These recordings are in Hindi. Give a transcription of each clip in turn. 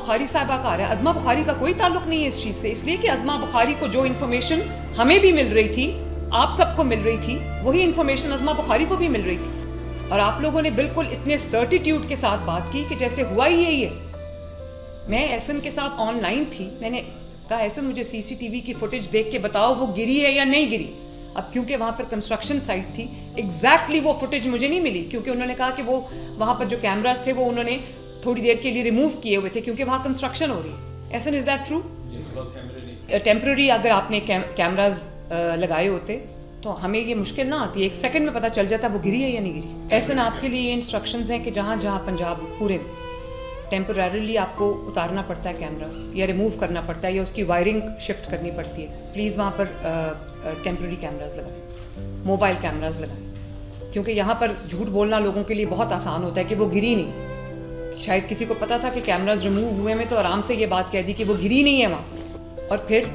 बुखारी साहबा का आ रहा है। अज़मा बुखारी का कोई ताल्लुक नहीं है इस चीज़ से, इसलिए कि अज़मा बुखारी को जो इन्फॉर्मेशन हमें भी मिल रही थी, आप सबको मिल रही थी, वही इन्फॉर्मेशन अज़मा बुखारी को भी मिल रही थी। और आप लोगों ने बिल्कुल इतने सर्टिट्यूड के साथ बात की कि जैसे हुआ ही यही है। मैं एहसन के साथ ऑनलाइन थी, मैंने कहा एहसन मुझे सीसीटीवी की फुटेज देख के बताओ वो गिरी है या नहीं गिरी। अब क्योंकि वहाँ पर कंस्ट्रक्शन साइट थी, एग्जैक्टली वो फुटेज मुझे नहीं मिली, क्योंकि उन्होंने कहा कि वो वहाँ पर जो कैमरास थे वो उन्होंने थोड़ी देर के लिए रिमूव किए हुए थे क्योंकि वहाँ कंस्ट्रक्शन हो रही है। Ehsan, is that true? Temporary अगर आपने कैमराज लगाए होते तो हमें ये मुश्किल ना आती, 1 सेकंड में पता चल जाता वो गिरी है या नहीं गिरी। एहसन, आपके लिए ये इंस्ट्रक्शंस हैं कि जहाँ जहाँ पंजाब पूरे में टेम्पररीली आपको उतारना पड़ता है कैमरा या रिमूव करना पड़ता है या उसकी वायरिंग शिफ्ट करनी पड़ती है, प्लीज़ वहाँ पर टेम्पररी कैमराज लगाएं, मोबाइल कैमराज लगाएं, क्योंकि यहाँ पर झूठ बोलना लोगों के लिए बहुत आसान होता है कि वो गिरी नहीं। शायद किसी को पता था कि कैमराज रिमूव हुए में तो आराम से ये बात कह दी कि वो गिरी नहीं है वहाँ पर। और फिर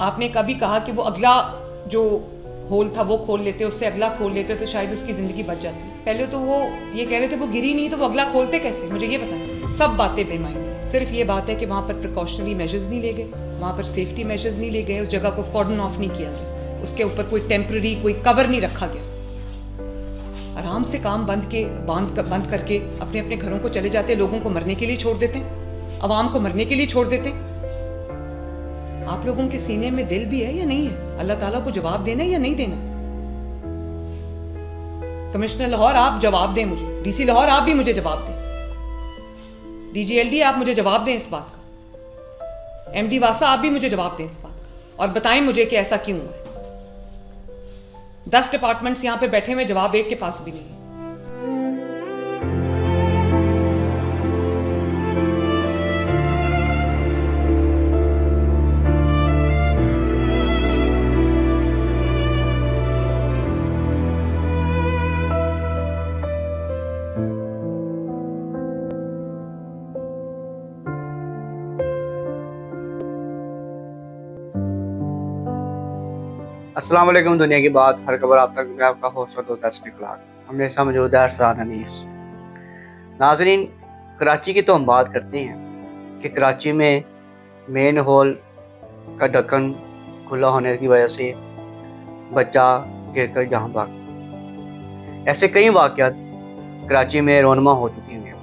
आपने कभी कहा कि वो अगला जो होल था वो खोल लेते, उससे अगला खोल लेते तो शायद उसकी ज़िंदगी बच जाती। पहले तो वो ये कह रहे थे वो गिरी नहीं, तो वो अगला खोलते कैसे, मुझे ये बताएं। सब बातें बेमानी। सिर्फ ये बात है कि वहाँ पर प्रिकॉशनरी मेजर्स नहीं ले गए, वहाँ पर सेफ्टी मेजर्स नहीं ले गए, उस जगह को कॉर्डन ऑफ नहीं किया गया, उसके ऊपर कोई टेम्पररी कोई कवर नहीं रखा गया। आराम से काम बंद करके अपने अपने घरों को चले जाते, लोगों को मरने के लिए छोड़ देते, अवाम को मरने के लिए छोड़ देते। आप लोगों के सीने में दिल भी है या नहीं है? अल्लाह ताला को जवाब देना है या नहीं देना? कमिश्नर लाहौर आप जवाब दें मुझे, डीसी लाहौर आप भी मुझे जवाब दें, डीजीएलडी आप मुझे जवाब दें इस बात का, एमडी वासा आप भी मुझे जवाब दें इस बात का, और बताएं मुझे कि ऐसा क्यों हुआ है। 10 डिपार्टमेंट्स यहाँ पे बैठे हुए, जवाब एक के पास भी नहीं है। अस्सलाम वालेकुम। दुनिया की बात, हर खबर आप तक, मैं आपका होस्ट होता है हमेशा मौजूद है अरसान अनीस। नाज़रीन, कराची की तो हम बात करते हैं कि कराची में मेन हॉल का ढक्कन खुला होने की वजह से बच्चा गिरकर जहाँ भाग, ऐसे कई वाक़यात कराची में रोनमा हो चुके हैं।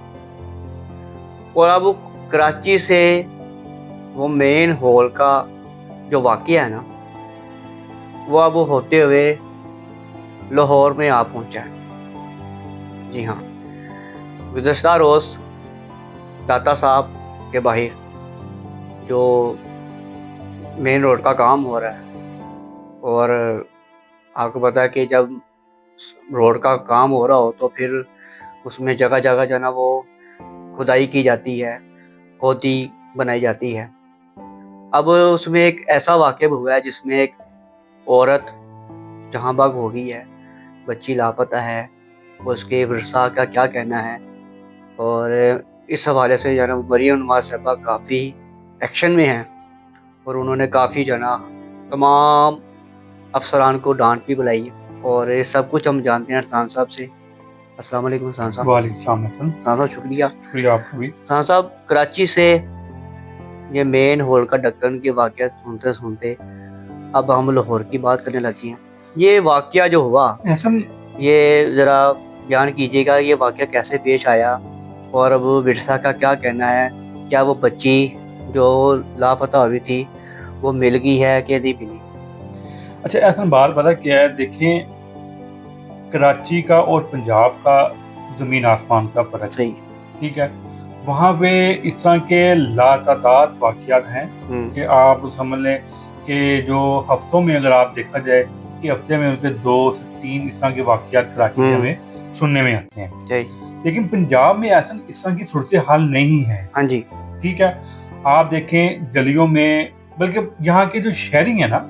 और अब कराची से वो मेन हॉल का जो वाक़या है ना, वो अब होते हुए लाहौर में आ पहुंचा है। जी हाँ, गुज़श्ता रोज़ दाता साहब के बाहर जो मेन रोड का काम हो रहा है, और आपको पता है कि जब रोड का काम हो रहा हो तो फिर उसमें जगह जगह जो ना वो खुदाई की जाती है, होदी बनाई जाती है। अब उसमें एक ऐसा वाक़या हुआ है जिसमें एक औरत जहाँ भाग हो गई है, बच्ची लापता है, उसके वर्षा का क्या कहना है। और इस हवाले से जना मरियम नवाज साहबा काफ़ी एक्शन में हैं, और उन्होंने काफ़ी जना तमाम अफसरान को डांट भी बुलाई है। और ये सब कुछ हम जानते हैं अरसान साहब से। अस्सलाम वालेकुम अरसान साहब। वालेकुम अरसान साहब शुक्रिया आपका भी। अरसान साहब, कराची से ये मेन हॉल का ढक्कन के वाक़या सुनते सुनते अब हम लाहौर की बात करने लगे हैं। ये वाक़या जो हुआ, ये ज़रा बयान कीजिएगा, ये वाक़या कैसे पेश आया, और अब विरसा का क्या कहना है, क्या वो बच्ची जो लापता हुई थी वो मिल गई है कि नहीं मिली? अच्छा, ऐसा बात पता क्या है, देखें कराची का और पंजाब का ज़मीन आसमान का फ़र्क है, ठीक है। वहाँ पे इस तरह के लातादाद वाक़यात हैं कि आप समझ लें कि जो हफ्तों में अगर आप देखा जाए कि हफ्ते में उनके 2 से 3 इस तरह के वाक़यात कराची में सुनने में आते हैं। लेकिन पंजाब में ऐसा इस तरह की सूरत हाल नहीं है। हाँ जी, ठीक है। आप देखें गलियों में, बल्कि यहाँ के जो शहरी है ना,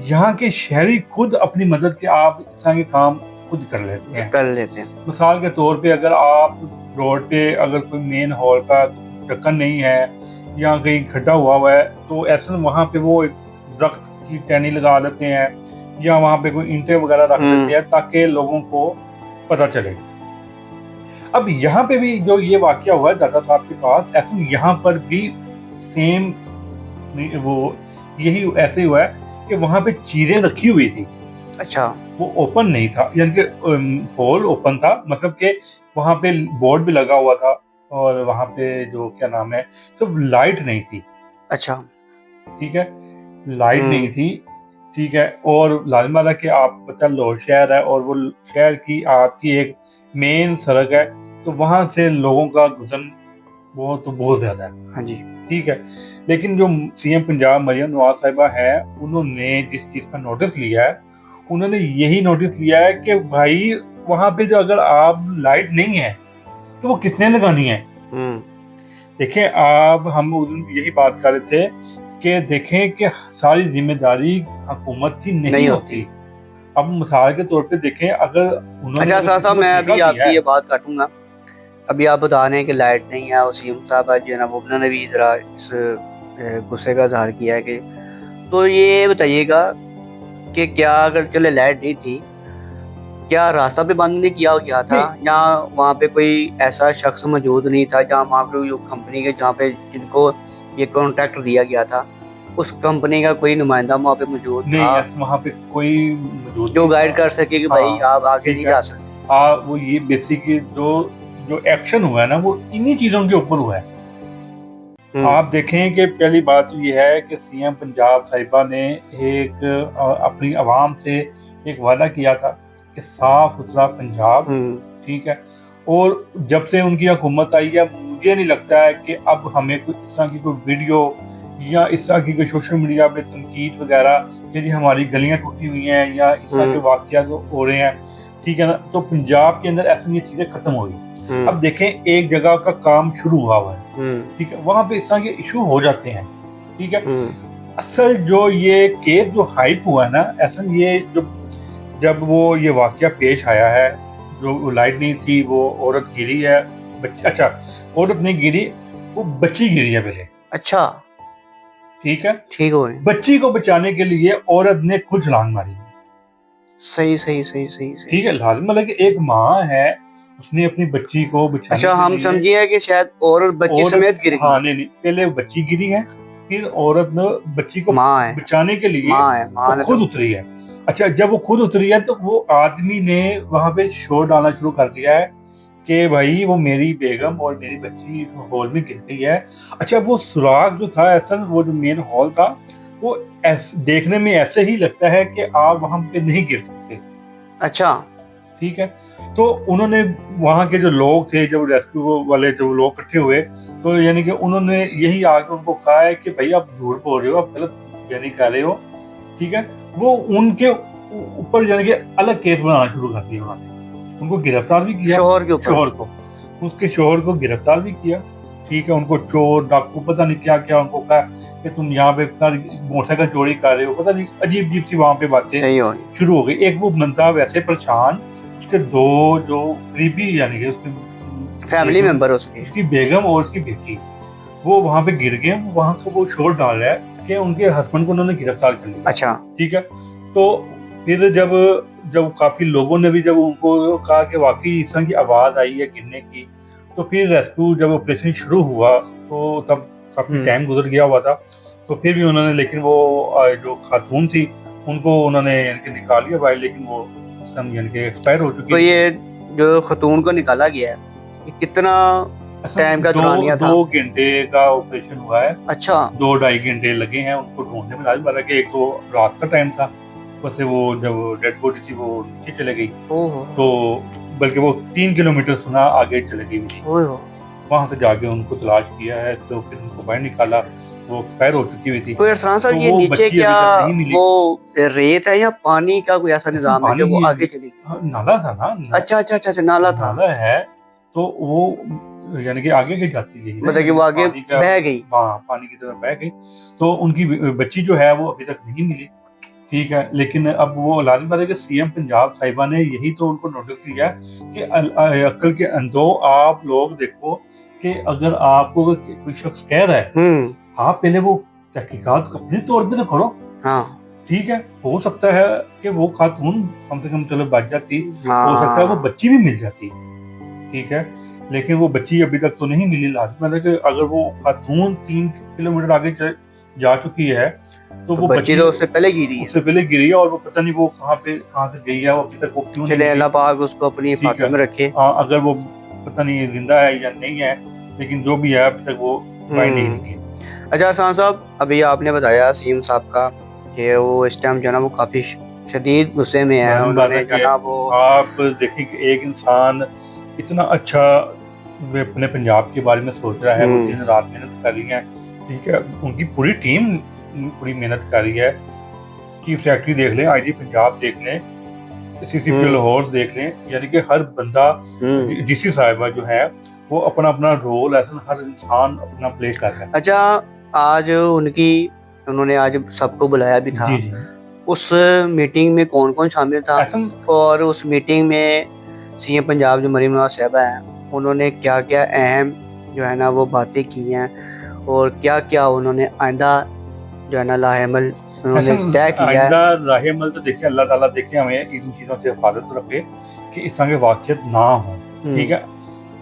यहाँ के शहरी खुद अपनी मदद के आप इस तरह के काम खुद कर लेते हैं। मिसाल के तौर पे अगर आप रोड पे अगर कोई मेन हॉल का ढक्कन नहीं है या कहीं खड्डा हुआ है, तो ऐसा वहाँ पे वो एक दरख्त की टहनी लगा देते हैं या वहाँ पे कोई ईंटें वगैरह रख देते हैं ताकि लोगों को पता चले। अब यहाँ पे भी जो ये वाकया हुआ है दादा साहब के पास, ऐसे यहाँ पर भी सेम वो यही ऐसे ही हुआ है कि वहां पे चीजें रखी हुई थी। अच्छा, वो ओपन नहीं था, यानी कि होल ओपन था, मतलब कि वहां पे बोर्ड भी लगा हुआ था और वहां पे जो क्या नाम है, सिर्फ लाइट नहीं थी। अच्छा, ठीक है, लाइट नहीं थी। ठीक है, और लालमाला के आप पता लाहौर शहर है और वो शहर की आपकी एक मेन सड़क है, तो वहां से लोगों का गुजर वो तो बहुत ज्यादा है। हाँ जी, ठीक है, लेकिन जो सीएम पंजाब मरियम नवाज साहिबा है, उन्होंने जिस चीज का नोटिस लिया है, उन्होंने यही नोटिस लिया है कि भाई वहां पे जो अगर आप लाइट नहीं है तो वो किसने लगानी है। देखें, आप हम उस दिन यही बात कर रहे थे कि देखें कि सारी जिम्मेदारी हुकूमत की नहीं होती। अब मिसाल के तौर पे देखें, अगर उन्होंने अच्छा साहब, मैं अभी आपकी ये बात काटूंगा। अभी आप बता रहे हैं कि लाइट नहीं है, और सीएम साहब जो है ना वो उन्होंने भी जरा इस गुस्से का इजहार किया है कि, तो ये बताइएगा कि क्या अगर चले लाइट नहीं थी, क्या रास्ता भी बंद नहीं किया गया था, या वहाँ पे कोई ऐसा शख्स मौजूद नहीं था, जहाँ वहाँ पे जो कंपनी के जहाँ पे जिनको ये कॉन्ट्रैक्ट दिया गया था, उस कंपनी का कोई नुमाइंदा वहाँ पे मौजूद था वहाँ पे कोई मौजूद जो गाइड कर सके कि भाई आप आगे नहीं जा सकते। वो ये बेसिक जो जो एक्शन हुआ है ना, वो इन्हीं चीजों के ऊपर हुआ है। आप देखें कि पहली बात तो ये है कि सीएम पंजाब साहिबा ने एक अपनी आवाम से एक वादा किया था कि साफ सुथरा पंजाब। ठीक है, और जब से उनकी हुकूमत आई है, मुझे नहीं लगता है कि अब हमें कोई इस तरह की कोई वीडियो या इस तरह की कोई सोशल मीडिया पे तनकीद वगैरह कि जी हमारी गलियां टूटी हुई हैं या इस तरह के वाकया जो हो रहे हैं, ठीक है ना, तो पंजाब के अंदर ऐसी ये चीजें खत्म हो गई। अब देखें, एक जगह का काम शुरू हुआ है, ठीक है, वहां पे इस तरह के इशू हो जाते हैं। ठीक है, असल जो ये केस जो हाइप हुआ है ना, ऐसा ये जो जब वो ये वाकया पेश आया है, जो लाइट नहीं थी, वो औरत गिरी है, अच्छा औरत नहीं गिरी, वो बच्ची गिरी है पहले। अच्छा, ठीक है, ठीक हो, बच्ची को बचाने के लिए औरत ने खुद छलांग मारी। सही सही सही सही, ठीक है, लाजिम मतलब कि एक माँ है, उसने अपनी बच्ची को बचाने अच्छा, हम समझिए कि शायद औरत बच्ची समेत गिर गई। हाँ, नहीं, पहले बच्ची गिरी है, फिर औरत ने बच्ची को बचाने के लिए माँ खुद उतरी है। अच्छा, जब वो खुद उतरी है तो वो आदमी ने वहां पे शोर डालना शुरू कर दिया है कि भाई वो मेरी बेगम और मेरी बच्ची इस हॉल में गिर गई है। अच्छा, वो सुराग जो था, ऐसा वो जो मेन हॉल था, वो देखने में ऐसे ही लगता है कि आप वहां पे नहीं गिर सकते। अच्छा, ठीक है, तो उन्होंने वहाँ के जो लोग थे, जब रेस्क्यू वाले जो लोग इकट्ठे हुए, तो यानी कि उन्होंने यही आके उनको कहा है कि भाई आप झूठ बोल रहे हो, आप गलत यानी कर रहे हो। ठीक है, वो उनके ऊपर यानी कि अलग केस बनाना शुरू कर दिया उन्होंने, उनको गिरफ्तार भी किया, शोहर को उसके शोहर को गिरफ्तार भी किया। ठीक है, उनको चोर डाकू पता नहीं क्या क्या उनको कहा कि तुम यहाँ पे मोटरसाइकिल चोरी कर रहे हो, पता नहीं अजीब अजीब सी वहाँ पे बातें शुरू हो गई। एक वो बंदा वैसे परेशान, उसके दो जो करीबी यानी कि उसके फैमिली मेंबर, उसकी बेगम और उसकी बेटी, वो वहां पे गिर गए। वहां का वो शोर डाल रहा है कि उनके हस्बैंड को उन्होंने गिरफ्तार कर लिया। अच्छा, ठीक है, तो फिर जब काफी लोगों ने भी जब उनको कहा कि वाकई इस तरह की आवाज आई है गिरने की, तो फिर रेस्क्यू जब ऑपरेशन शुरू हुआ तो तब काफी टाइम गुजर गया हुआ था, तो फिर भी उन्होंने, लेकिन वो जो खातून थी उनको उन्होंने निकाल लिया भाई, लेकिन वो एक्सपायर हो चुकी। तो ये जो खतून को निकाला गया है, ये कितना टाइम का दौरानिया था? 2 घंटे का ऑपरेशन हुआ है। अच्छा, 2-2.5 घंटे लगे हैं उनको ढूंढने में। आज बारा के एक तो रात का टाइम था, वैसे वो जब डेड बॉडी थी वो नीचे चले गई, तो बल्कि वो 3 किलोमीटर सुना आगे चले गई थी। वहां से जाके उनको तलाश किया है, तो फिर उनको बाहर निकाला, वो एक्सपायर हो चुकी हुई थी। तो इरफान साहब, ये नीचे क्या वो रेत है या पानी का कोई ऐसा निजाम है कि वो आगे चली गई? नाला था ना। अच्छा अच्छा अच्छा, नाला था, नाला है, तो वो यानी कि आगे की जाती है, मतलब कि वो आगे बह गई, पानी की तरफ बह गई। तो उनकी बच्ची जो है वो अभी तक नहीं मिली। ठीक है, लेकिन अब वो लाजिम बात है कि सीएम पंजाब साहिबा ने यही तो उनको नोटिस किया कि अक्ल के अंदो आप लोग देखो कि अगर आपको कोई शख्स कह रहा है, आप पहले वो तहकीकात अपने तौर पे तो करो। हाँ, ठीक है, हो सकता है कि वो खातून कम से कम चलो बच जाती, हो सकता है वो बच्ची भी मिल जाती। ठीक है, लेकिन वो बच्ची अभी तक तो नहीं मिली लाश। मतलब कि अगर वो खातून 3 किलोमीटर आगे जा चुकी है तो वो बच्ची तो उससे पहले गिरी है, उससे पहले गिरी है, और वो पता नहीं वो कहाँ से गई है, वो अभी तक वो क्यों नहीं चले मिली। अल्लाह पाक उसको अपनी हिफाजत में रखे। अगर वो पता नहीं जिंदा है या नहीं है, लेकिन जो भी है अभी तक वो बाहर नहीं निकली। अच्छा अरसान साहब, अभी आपने बताया सीएम साहब का कि वो इस टाइम जो ना वो काफी शदीद गुस्से में है, उन्होंने जो ना वो आप देखें कि एक इंसान इतना अच्छा अपने पंजाब के बारे में सोच रहा है, वो दिन रात मेहनत कर रही है, ठीक है, उनकी पूरी टीम पूरी मेहनत कर रही है। चीफ सेक्रेटरी देख लें, आईजी पंजाब देख लें, सीसीपी लाहौर देख लें, यानी कि हर बंदा, डीसी साहिबा जो है वो अपना अपना रोल ऐसा हर इंसान अपना प्ले कर रहा है। अच्छा, आज उन्होंने आज सबको बुलाया भी था। जी जी। उस मीटिंग में कौन कौन शामिल था, और उस मीटिंग में सीएम पंजाब जो मरीम नवाज साहिबा हैं, उन्होंने क्या क्या अहम जो है ना वो बातें की हैं, और क्या क्या उन्होंने आइंदा जो है ना लाहेमल उन्होंने तय किया है। आइंदा लाहेमल तो देखिए अल्लाह ताला देखे हमें इन चीज़ों से हिफाजत रखे कि इस तरह के वाक़यात ना हो, ठीक है।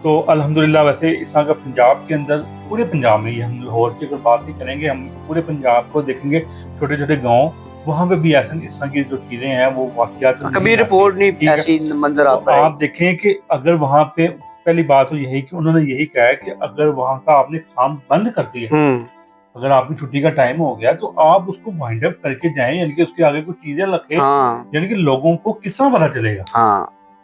तो अल्हम्दुलिल्लाह वैसे इस तरह का पंजाब के अंदर, पूरे पंजाब में, ये हम लाहौर की अगर बात नहीं करेंगे, हम पूरे पंजाब को देखेंगे, छोटे छोटे गाँव, वहाँ पे भी ऐसे इस तरह की जो चीज़ें हैं वो वाक़यात कभी रिपोर्ट नहीं ऐसी मंजर आता है। आप देखें कि अगर वहाँ पे पहली बात तो यही कि उन्होंने यही कहा है कि अगर वहाँ का आपने काम बंद कर दिया, अगर आपकी छुट्टी का टाइम हो गया तो आप उसको वाइंड अप करके जाएं, यानी कि उसके आगे कुछ चीजें रखें, यानी कि लोगों को कितना पता चलेगा,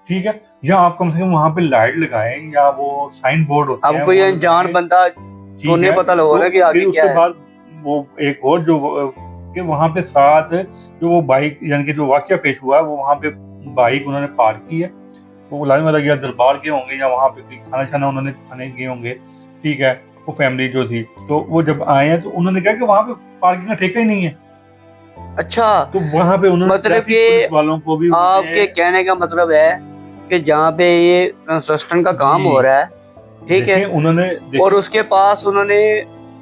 ठीक है। या आप कम से कम वहाँ पे लाइट लगाएं, या वो साइन बोर्ड होते हैं। अब कोई अनजान बंदा को नहीं पता लगा कि आगे क्या है। उसके बाद वो एक और जो कि वहाँ पे साथ जो वो बाइक, यानी कि जो वाकया पेश हुआ है, वो वहाँ पे बाइक उन्होंने पार्क की है, वो लाइन वाला गया दरबार गए होंगे, या वहाँ पे खाना शाना उन्होंने खाने गए होंगे, ठीक है, वो फैमिली जो थी, तो वो जब आए हैं तो उन्होंने कहा कि वहाँ पे पार्किंग का ठेका ही नहीं है। अच्छा, तो वहाँ पे उन्होंने मतलब ये वालों को भी, आपके कहने का मतलब है कि जहाँ पे ये कंस्ट्रक्शन का काम हो रहा है, ठीक है, उन्होंने और उसके पास उन्होंने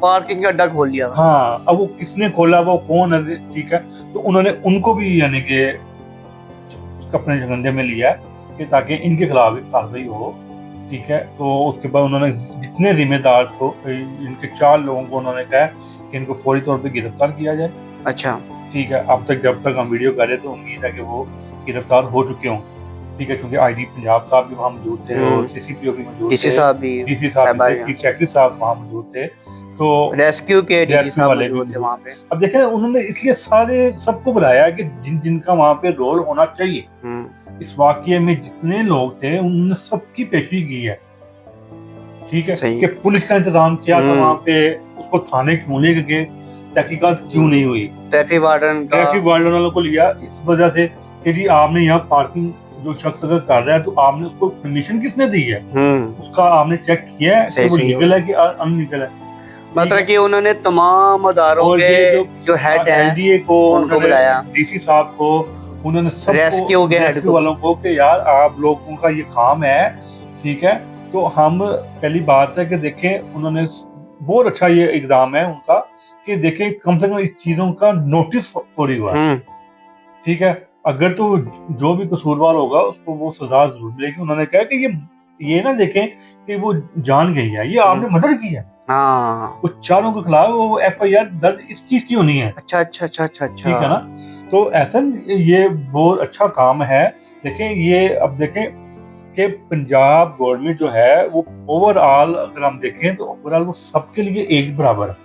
पार्किंग का अड्डा खोल लिया। हाँ, अब वो किसने खोला, वो कौन है, ठीक है, तो उन्होंने उनको भी यानी कि अपने झंडे में लिया कि ताकि इनके खिलाफ भी कार्रवाई हो, ठीक है। तो उसके बाद उन्होंने जितने जिम्मेदार थे इनके 4 लोगों को उन्होंने कहा कि इनको फौरी तौर पे गिरफ्तार किया जाए। अच्छा, ठीक है, अब तक जब तक हम वीडियो कर रहे तो उम्मीद है कि वो गिरफ्तार हो चुके हों, ठीक है, क्योंकि आईजी पंजाब साहब भी वहाँ मौजूद थे, और सीसीपीओ भी मौजूद थे, डीसी साहब भी, चीफ सेक्रेटरी साहब वहाँ मौजूद थे, तो रेस्क्यू वाले भी थे वहाँ पे। अब देखें उन्होंने इसलिए सबको बुलाया कि जिनका वहाँ पे रोल होना चाहिए। इस वाकये में जितने लोग थे उन्होंने सबकी पेशी की है, ठीक है, कि पुलिस का इंतजाम किया था वहाँ पे, उसको थाने क्यों ले गए, तहकीकात क्यों नहीं हुई, ट्रैफिक वार्डन वालों को लिया इस वजह से कि जी आपने यहाँ पार्किंग जो शख्स अगर कर रहा है तो आपने उसको परमिशन किसने दी है, उसका आपने चेक किया है कि वो लीगल है कि अनलीगल है। मतलब कि उन्होंने तमाम अदारों के जो हेड हैं उनको बुलाया, डीसी साहब को, उन्होंने सब रेस्क्यू के हेड वालों को कि यार आप लोगों का ये काम है, ठीक है। तो हम पहली बात है कि देखें उन्होंने बहुत अच्छा ये एग्जाम है उनका कि देखें कम से कम इस चीजों का नोटिस फौरी हुआ, ठीक है। अगर तो जो भी कसूरवार होगा उसको वो सजा जरूर मिलेगी। उन्होंने कहा कि ये ना देखें कि वो जान गई है, ये आपने मर्डर किया, उस चारों के खिलाफ वो FIR दर्ज इस चीज की होनी है। अच्छा अच्छा अच्छा अच्छा, ठीक है ना। तो ऐसा ये बहुत अच्छा काम है। देखें ये अब देखें कि पंजाब गवर्नमेंट जो है वो ओवरऑल अगर हम देखें तो ओवरऑल वो सबके लिए एक बराबर है,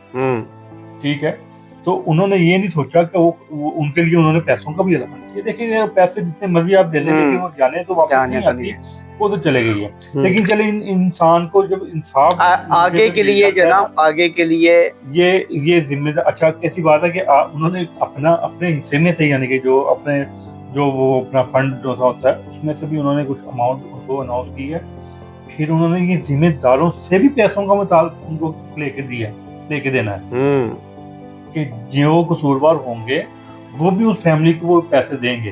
ठीक है। तो उन्होंने ये नहीं सोचा कि वो उनके लिए उन्होंने पैसों का भी अलग किया। देखिए पैसे जितने मर्जी आप दे लें लेकिन वो जाने तो वापस नहीं आती, वो तो चले गई है। लेकिन चले इंसान को जब इंसाफ आगे के लिए जनाब, आगे के लिए ये जिम्मेदार, अच्छा कैसी बात है कि उन्होंने अपने हिस्से में से यानी कि जो वो अपना फंड जो सा होता है उसमें से भी उन्होंने कुछ अमाउंट उनको अनाउंस की है। फिर उन्होंने ये जिम्मेदारों से भी पैसों का मुताबिक उनको लेके देना है कि जो कसूरवार होंगे वो भी उस फैमिली को वो पैसे देंगे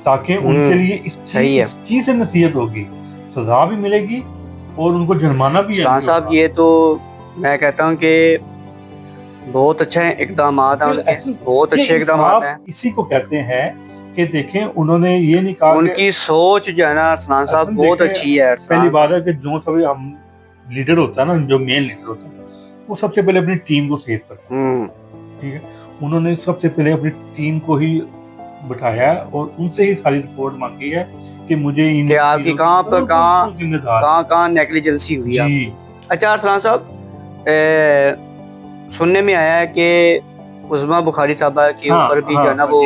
ताकि उनके लिए इस चीज से नसीहत होगी, सजा भी मिलेगी और उनको जुर्माना भी है। साहब ये तो मैं कहता हूँ कि बहुत अच्छा इकदाम, बहुत अच्छे इकदाम हैं। इसी को कहते हैं कि देखें उन्होंने ये नहीं कहा उनकी सोच जो है ना अरसलान साहब अरसलान बहुत देखें, अच्छी है अरसलान। पहली बात है कि जो सभी हम लीडर होता है ना, जो मेन लीडर होता है, वो सबसे पहले अपनी टीम को सेव करता है। ठीक है, उन्होंने सबसे पहले अपनी टीम को ही बिठाया और उनसे ही सारी रिपोर्ट मांगी है कि मुझे इन कि आपकी कहाँ पर जिम्मेदार कहाँ नेग्लिजेंसी हुई है। जी। अच्छा अरसलान साहब, सुनने में आया है कि उज़मा बुखारी साहबा के ऊपर भी जो है ना वो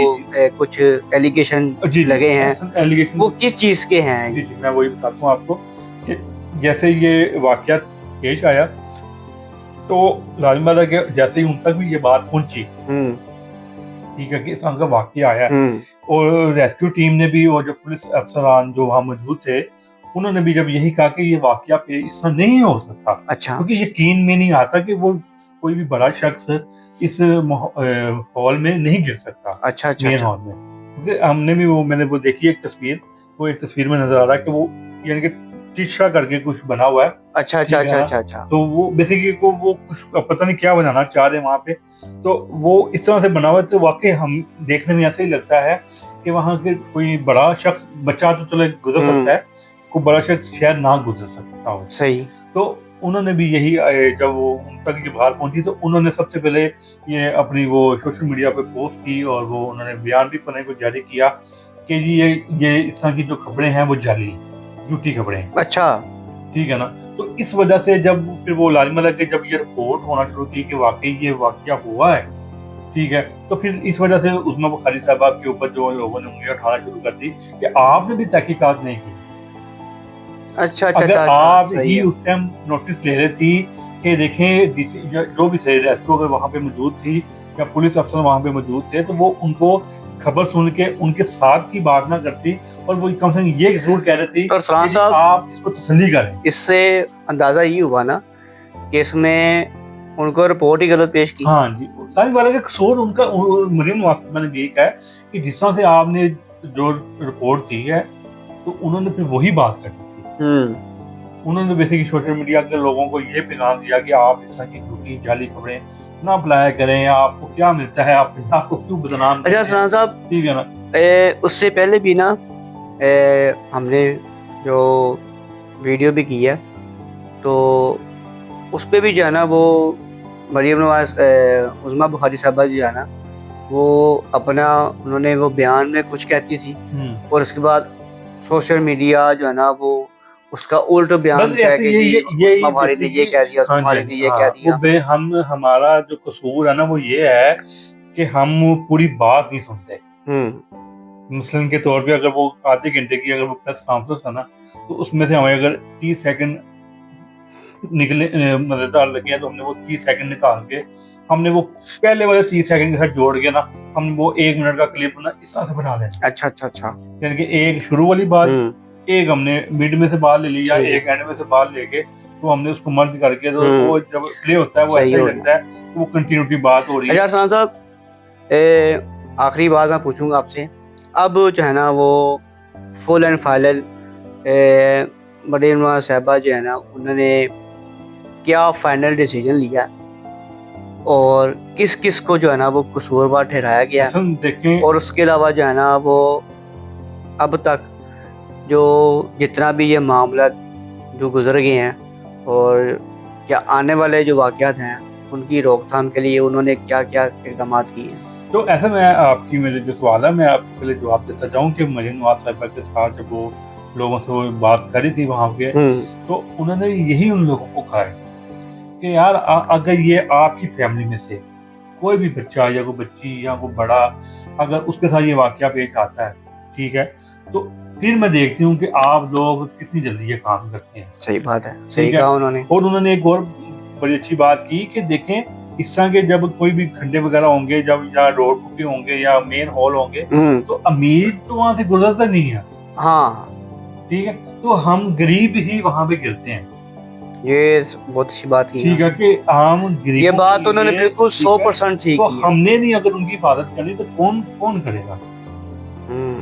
कुछ एलिगेशन लगे हैं, एलिगेशन वो किस चीज के हैं? जी मैं वही बताता हूँ आपको कि जैसे ये वाकया पेश आया तो लाजिम बात है कि जैसे ही उन तक भी ये बात पहुंची, ठीक है, कि इस तरह का वाकया आया और रेस्क्यू टीम ने भी और जो पुलिस अफसरान जो वहाँ मौजूद थे उन्होंने भी जब यही कहा कि ये वाकया इस तरह नहीं हो सकता। अच्छा। क्योंकि यकीन में नहीं आता कि वो कोई भी बड़ा शख्स इस हॉल में नहीं गिर सकता। अच्छा अच्छा, मेन हॉल में, क्योंकि हमने भी मैंने वो देखी एक तस्वीर, वो एक तस्वीर में नजर आ रहा है कि वो यानी कि शीशा करके कुछ बना हुआ है। अच्छा अच्छा अच्छा अच्छा अच्छा। तो वो बेसिकली को वो कुछ पता नहीं क्या बनाना चाह रहे हैं वहाँ पे, तो वो इस तरह से बना हुआ है। तो वाकई हम देखने में ऐसा ही लगता है कि वहाँ के कोई बड़ा शख्स, बच्चा तो चलो गुजर सकता है, कोई बड़ा शख्स शायद ना गुजर सकता हो। सही। तो उन्होंने भी यही, जब वो उन तक ये बाहर पहुंची तो उन्होंने सबसे पहले ये अपनी वो सोशल मीडिया पे पोस्ट की और वो उन्होंने बयान भी पढ़ने को जारी किया कि ये इस तरह की जो खबरें हैं वो जाली झूठी खबरें हैं। अच्छा, ठीक है ना। तो इस वजह से जब फिर वो लाजिम लगे, जब ये रिपोर्ट होना शुरू की कि वाकई ये वाकया हुआ है, ठीक है, तो फिर इस वजह से उज़मा बुखारी साहबा के ऊपर जो लोगों ने उंगलियां उठाना शुरू कर दी कि आपने भी तहकीकात नहीं की। अच्छा अगर आप ही उस टाइम नोटिस ले रही थी कि देखें जो भी थे रेस्क्यू अगर वहाँ पे मौजूद थी या पुलिस अफसर वहाँ पे मौजूद थे, तो वो उनको खबर सुन के उनके साथ की बात ना करती और वो कम से कम ये जरूर कह रही थी कि आप इसको तसल्ली करें। इससे अंदाजा ये हुआ ना कि इसमें उनको रिपोर्ट ही गलत पेश की। हाँ जी, वाला का कसूर उनका मरीम वास्तव में ये कहा है कि जिस तरह से आपने जो रिपोर्ट दी है तो उन्होंने फिर वही बात करनी थी। उन्होंने बेसिकली सोशल मीडिया के लोगों को ये पैगाम दिया कि आप इस तरह की झूठी जाली खबरें ना फैलाया करें, आपको क्या मिलता है, आपको क्यों बदनाम। अच्छा अरसलान साहब, ठीक है ना, उससे पहले भी ना हमने जो वीडियो भी की है तो उस पर भी जो है ना वो मरियम नवाज उज़मा बुखारी साहबा जो है ना वो अपना उन्होंने वो बयान में कुछ कहती थी और उसके बाद सोशल मीडिया जो है ना वो उसका उल्ट बयान कह के ये हमारे ने ये कह दिया, हमारे ने ये कह दिया। हमारा जो कसूर है ना वो ये है कि हम पूरी बात नहीं सुनते। मिसाल के तौर पे अगर वो आधे घंटे की अगर वो प्रेस कॉन्फ्रेंस है ना तो उसमें से हमें अगर 30 सेकंड निकले मजेदार लगे हैं तो हमने वो 30 सेकंड निकाल के हमने वो पहले वाले 30 सेकंड के साथ जोड़ के ना हम वो 1 मिनट का क्लिप ना इस तरह से बना लेना। अच्छा अच्छा अच्छा, यानी कि एक शुरू वाली बात, एक हमने मिड में से बाहर ले ली या एक एंड में से बाहर लेके तो हमने उसको मर्ज करके तो वो जब प्ले होता है वो ऐसा ही लगता है कि वो कंटिन्यूटी बात हो रही है। अच्छा अरसलान साहब, आखिरी बात मैं पूछूंगा आपसे, अब जो है ना वो full and final Maryam Nawaz साहबा जो है ना उन्होंने क्या फाइनल डिसीजन लिया और किस किस को जो है ना वो कसूरवार ठहराया गया और उसके अलावा जो है ना वो अब तक जो जितना भी ये मामला जो गुजर गए हैं और क्या आने वाले जो वाक़यात हैं उनकी रोकथाम के लिए उन्होंने क्या क्या इक़दाम किए हैं। तो ऐसा मैं आपकी मेरे जो सवाल है मैं आपको पहले जवाब देता जाऊँ कि मरियम नवाज साहिबा के साथ जब वो लोगों से वो बात करी थी वहाँ पे तो उन्होंने यही उन लोगों को कहा है कि यार अगर ये आपकी फैमिली में से कोई भी बच्चा या कोई बच्ची या कोई बड़ा अगर उसके साथ ये वाक़या पेश आता है, ठीक है, तो फिर मैं देखती हूँ कि आप लोग कितनी जल्दी ये काम करते हैं। सही बात है, सही कहा उन्होंने। और उन्होंने एक और बड़ी अच्छी बात की कि देखें इस तरह के जब कोई भी खड्डे वगैरह होंगे, जब या रोड टूटे होंगे या मेन हॉल होंगे तो अमीर तो वहां से गुजरता नहीं है। हाँ ठीक है, तो हम गरीब ही वहां पे गिरते हैं। ये बहुत अच्छी बात की, ठीक है, कि हम गरीब, ये बात उन्होंने बिल्कुल 100% ठीक की। तो हमने नहीं अगर उनकी हिफाजत करनी तो कौन करेगा।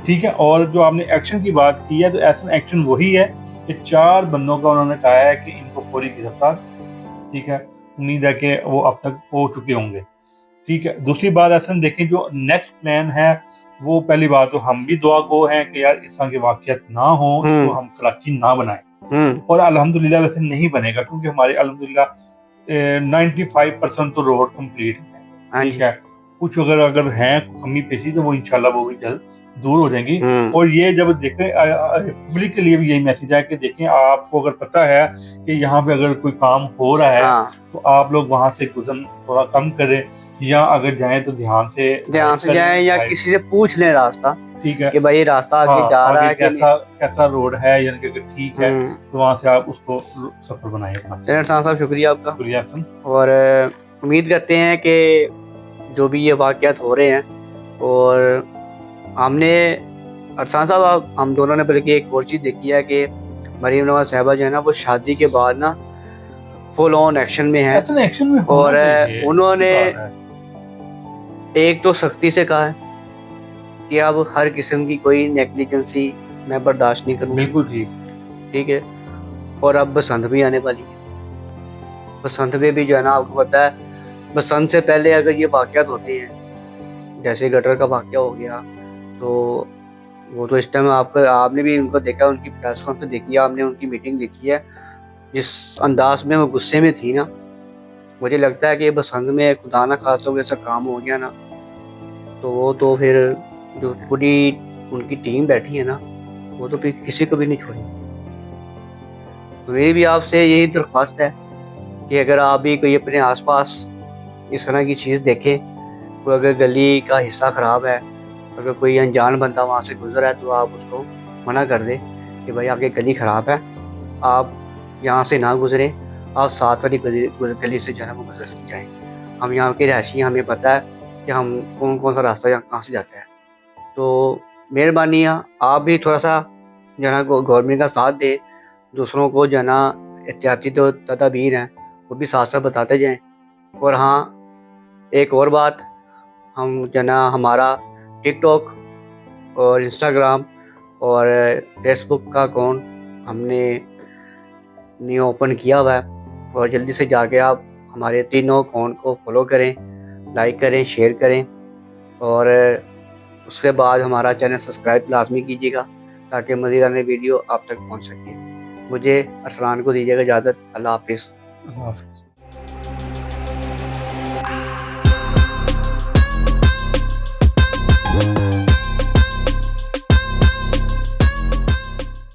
ठीक है, और जो आपने एक्शन की बात की है तो ऐसा एक्शन वही है कि 4 बंदों का उन्होंने कहा है कि इनको फौरी गिरफ्तार, ठीक है, उम्मीद है कि वो अब तक हो चुके होंगे। ठीक है, दूसरी बात ऐसा देखें जो नेक्स्ट प्लान है वो पहली बात तो हम भी दुआ गो हैं कि यार इस तरह के वाक़यात ना हो, तो हम कराची ना बनाएं। और अल्हम्दुलिल्लाह वैसे नहीं बनेगा, क्योंकि हमारे अल्हम्दुलिल्लाह 95% तो रोड कंप्लीट है, ठीक है। कुछ अगर हैं कमी पेशी तो वो इंशाल्लाह वो भी जल्द दूर हो जाएंगी। और ये जब देखें पब्लिक के लिए भी यही मैसेज है कि देखें, आपको अगर पता है कि यहाँ पे अगर कोई काम हो रहा है तो आप लोग वहाँ से गुजर थोड़ा कम करें, या अगर जाएं तो ध्यान से जाएं, या किसी से पूछ लें रास्ता, ठीक है, कि भाई ये रास्ता आगे जा रहा है कैसा रोड है, यानी कि अगर ठीक है तो वहाँ से आप उसको सफर बनाएं। अरसान साहब शुक्रिया आपका। शुक्रिया हसन। और उम्मीद करते हैं कि जो भी ये वाक़यात हो रहे हैं, और हमने अरसान साहब हम दोनों ने बल्कि एक और चीज़ देखी है कि मरीम नवाज साहिबा जो है ना, वो शादी के बाद ना फुल ऑन एक्शन में है, और उन्होंने एक तो सख्ती से कहा है कि अब हर किस्म की कोई नेग्लिजेंसी मैं बर्दाश्त नहीं करूँगा। बिल्कुल ठीक है। और अब बसंत भी आने वाली है, बसंत में भी जो है ना, आपको पता है बसंत से पहले अगर ये वाक़यात होते हैं, जैसे गटर का वाक़या हो गया, तो वो तो इस टाइम आपने भी उनको देखा, उनकी प्रेस कॉन्फ्रेंस देखी है, आपने उनकी मीटिंग देखी है, जिस अंदाज में वो गुस्से में थी ना, मुझे लगता है कि बसंत में खुदा ना खास तो ऐसा काम हो गया ना, तो वो तो फिर जो पूरी उनकी टीम बैठी है ना, वो तो फिर किसी को भी नहीं छोड़ी। तो मेरी भी आपसे यही दरख्वास्त है कि अगर आप भी कोई अपने आसपास इस तरह की चीज़ देखें, कोई अगर गली का हिस्सा ख़राब है, अगर कोई अनजान बंदा वहाँ से गुजरा है, तो आप उसको मना कर दें कि भाई आपकी गली ख़राब है, आप यहाँ से ना गुजरें, आप साथ वाली गली से जो है वो गुजर जाएँ। हम यहाँ के रहायशी, हमें पता है कि हम कौन सा रास्ता यहाँ कहाँ से जाता है। तो मेहरबानी है, आप भी थोड़ा सा जो है ना गवर्नमेंट का साथ दें, दूसरों को जो है ना एहतियाती जो तदाबीर हैं वो भी साथ साथ बताते जाएँ। और हाँ, एक और बात, हम जो है ना हमारा टिकटॉक और इंस्टाग्राम और फेसबुक का अकाउंट हमने न्यू ओपन किया हुआ है, और जल्दी से जाके आप हमारे तीनों अकाउंट को फॉलो करें, लाइक करें, शेयर करें, और उसके बाद हमारा चैनल सब्सक्राइब लाजमी कीजिएगा ताकि मज़ीद आने वीडियो आप तक पहुंच सके। मुझे अरसलान को दीजिएगा इजाज़त। अल्लाह हाफिज़।